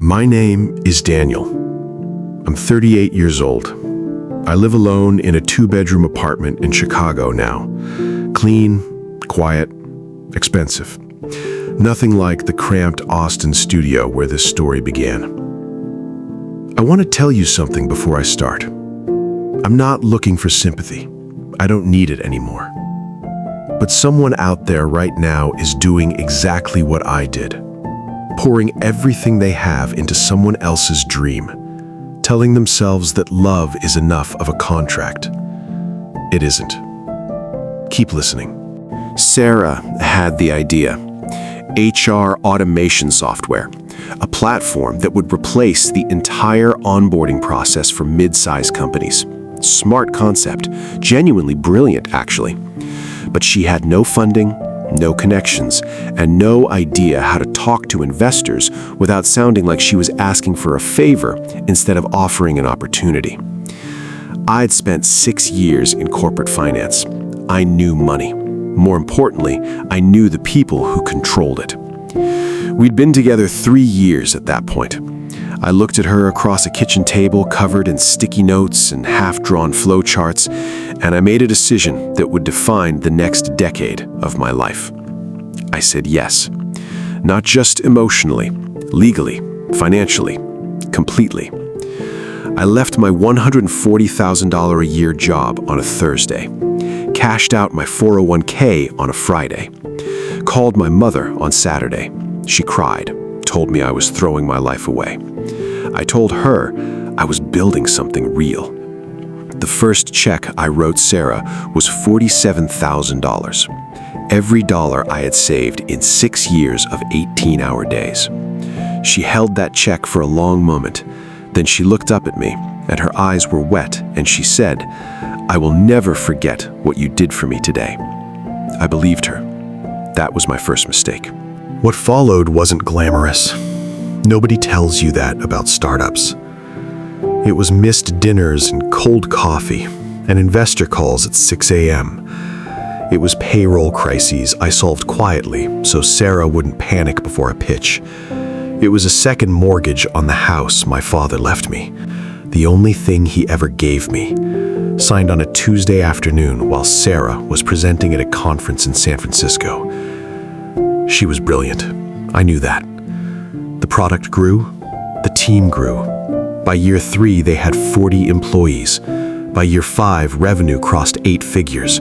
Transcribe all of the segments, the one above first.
My name is Daniel. I'm 38 years old. I live alone in a 2-bedroom apartment in Chicago now. Clean, quiet, expensive. Nothing like the cramped Austin studio where this story began. I want to tell you something before I start. I'm not looking for sympathy. I don't need it anymore. But someone out there right now is doing exactly what I did. Pouring everything they have into someone else's dream. Telling themselves that love is enough of a contract. It isn't. Keep listening. Sarah had the idea. HR automation software, a platform that would replace the entire onboarding process for mid-sized companies. Smart concept, genuinely brilliant actually. But she had no funding, no connections, and no idea how to talk to investors without sounding like she was asking for a favor instead of offering an opportunity. I'd spent 6 years in corporate finance. I knew money. More importantly, I knew the people who controlled it. We'd been together 3 years at that point. I looked at her across a kitchen table covered in sticky notes and half-drawn flowcharts, and I made a decision that would define the next decade of my life. I said yes. Not just emotionally, legally, financially, completely. I left my $140,000 a year job on a Thursday, cashed out my 401k on a Friday, called my mother on Saturday. She cried, told me I was throwing my life away. I told her I was building something real. The first check I wrote Sarah was $47,000. Every dollar I had saved in 6 years of 18-hour days. She held that check for a long moment. Then she looked up at me, and her eyes were wet, and she said, "I will never forget what you did for me today." I believed her. That was my first mistake. What followed wasn't glamorous. Nobody tells you that about startups. It was missed dinners and cold coffee and investor calls at 6 a.m. It was payroll crises I solved quietly so Sarah wouldn't panic before a pitch. It was a second mortgage on the house my father left me, the only thing he ever gave me, signed on a Tuesday afternoon while Sarah was presenting at a conference in San Francisco. She was brilliant. I knew that. The product grew, the team grew. By year 3, they had 40 employees. By year 5, revenue crossed 8 figures.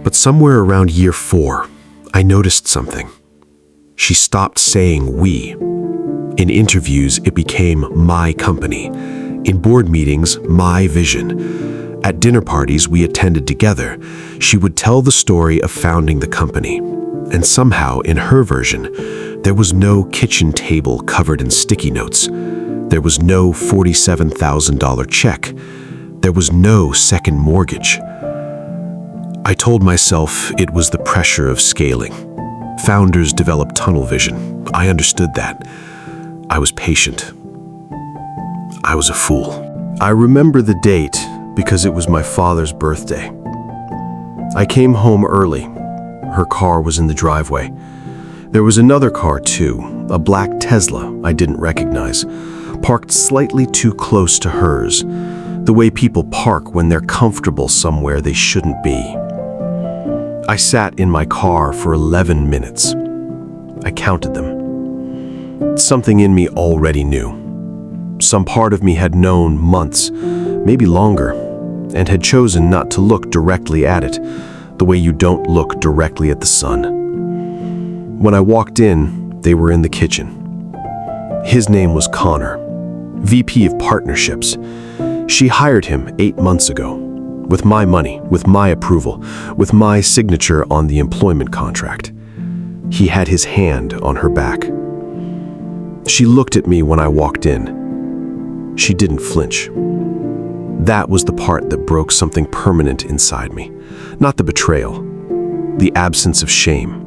But somewhere around year 4, I noticed something. She stopped saying we. In interviews, it became my company. In board meetings, my vision. At dinner parties we attended together, she would tell the story of founding the company. And somehow, in her version, there was no kitchen table covered in sticky notes. There was no $47,000 check. There was no second mortgage. I told myself it was the pressure of scaling. Founders develop tunnel vision. I understood that. I was patient. I was a fool. I remember the date because it was my father's birthday. I came home early. Her car was in the driveway. There was another car too, a black Tesla I didn't recognize, parked slightly too close to hers, the way people park when they're comfortable somewhere they shouldn't be. I sat in my car for 11 minutes. I counted them. Something in me already knew. Some part of me had known months, maybe longer, and had chosen not to look directly at it, the way you don't look directly at the sun. When I walked in, they were in the kitchen. His name was Connor, VP of Partnerships. She hired him 8 months ago, with my money, with my approval, with my signature on the employment contract. He had his hand on her back. She looked at me when I walked in. She didn't flinch. That was the part that broke something permanent inside me. Not the betrayal, the absence of shame.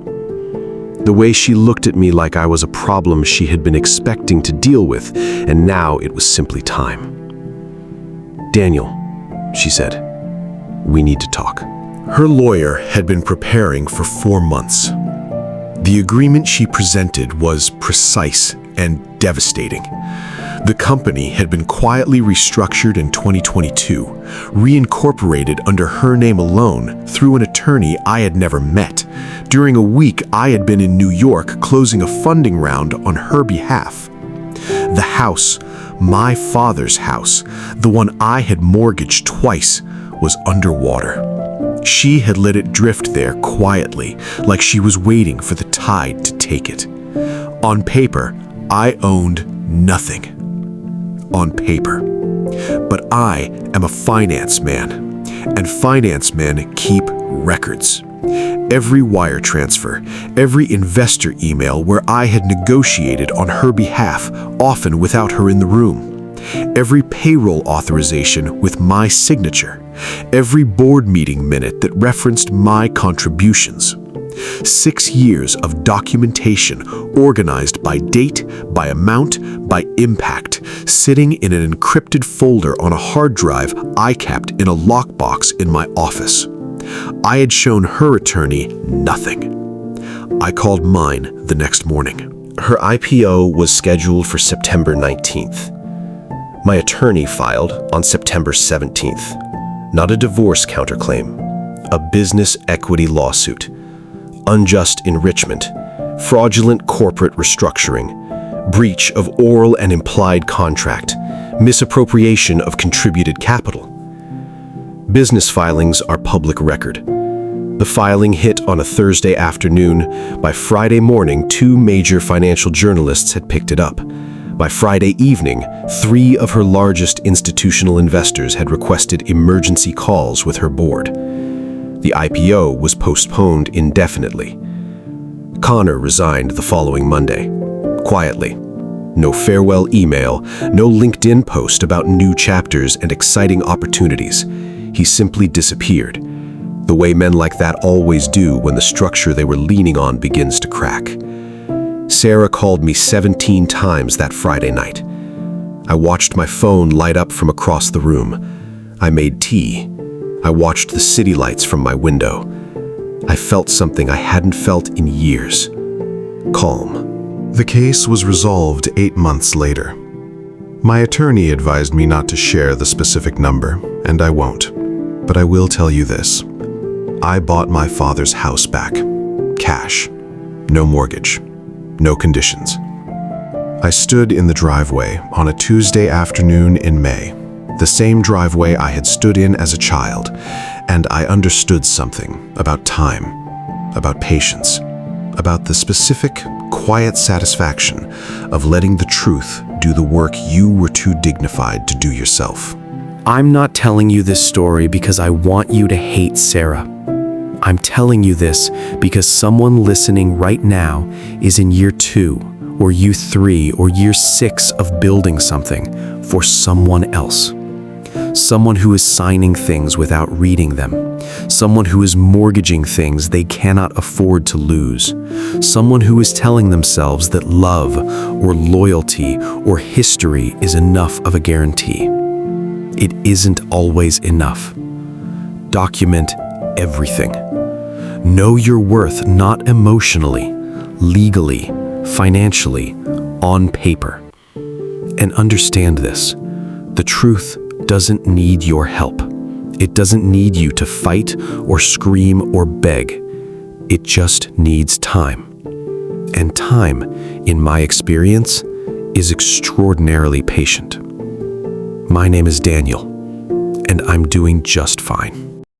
The way she looked at me like I was a problem she had been expecting to deal with, and now it was simply time. "Daniel," she said, "we need to talk." Her lawyer had been preparing for 4 months. The agreement she presented was precise and devastating. The company had been quietly restructured in 2022, reincorporated under her name alone through an attorney I had never met. During a week, I had been in New York closing a funding round on her behalf. The house, my father's house, the one I had mortgaged twice, was underwater. She had let it drift there quietly, like she was waiting for the tide to take it. On paper, I owned nothing. On paper. But I am a finance man, and finance men keep records. Every wire transfer, every investor email where I had negotiated on her behalf, often without her in the room. Every payroll authorization with my signature. Every board meeting minute that referenced my contributions. 6 years of documentation organized by date, by amount, by impact, sitting in an encrypted folder on a hard drive I kept in a lockbox in my office. I had shown her attorney nothing. I called mine the next morning. Her IPO was scheduled for September 19th. My attorney filed on September 17th. Not a divorce counterclaim, a business equity lawsuit. Unjust enrichment, fraudulent corporate restructuring, breach of oral and implied contract, misappropriation of contributed capital. Business filings are public record. The filing hit on a Thursday afternoon. By Friday morning, 2 major financial journalists had picked it up. By Friday evening, 3 of her largest institutional investors had requested emergency calls with her board. The IPO was postponed indefinitely. Connor resigned the following Monday, quietly. No farewell email, no LinkedIn post about new chapters and exciting opportunities. He simply disappeared, the way men like that always do when the structure they were leaning on begins to crack. Sarah called me 17 times that Friday night. I watched my phone light up from across the room. I made tea. I watched the city lights from my window. I felt something I hadn't felt in years. Calm. The case was resolved 8 months later. My attorney advised me not to share the specific number, and I won't. But I will tell you this. I bought my father's house back. Cash. No mortgage. No conditions. I stood in the driveway on a Tuesday afternoon in May, the same driveway I had stood in as a child, and I understood something about time, about patience, about the specific, quiet satisfaction of letting the truth do the work you were too dignified to do yourself. I'm not telling you this story because I want you to hate Sarah. I'm telling you this because someone listening right now is in year 2, or year 3, or year 6 of building something for someone else. Someone who is signing things without reading them. Someone who is mortgaging things they cannot afford to lose. Someone who is telling themselves that love or loyalty or history is enough of a guarantee. It isn't always enough. Document everything. Know your worth not emotionally, legally, financially, on paper. And understand this. The truth doesn't need your help. It doesn't need you to fight or scream or beg. It just needs time. And time, in my experience, is extraordinarily patient. My name is Daniel, and I'm doing just fine.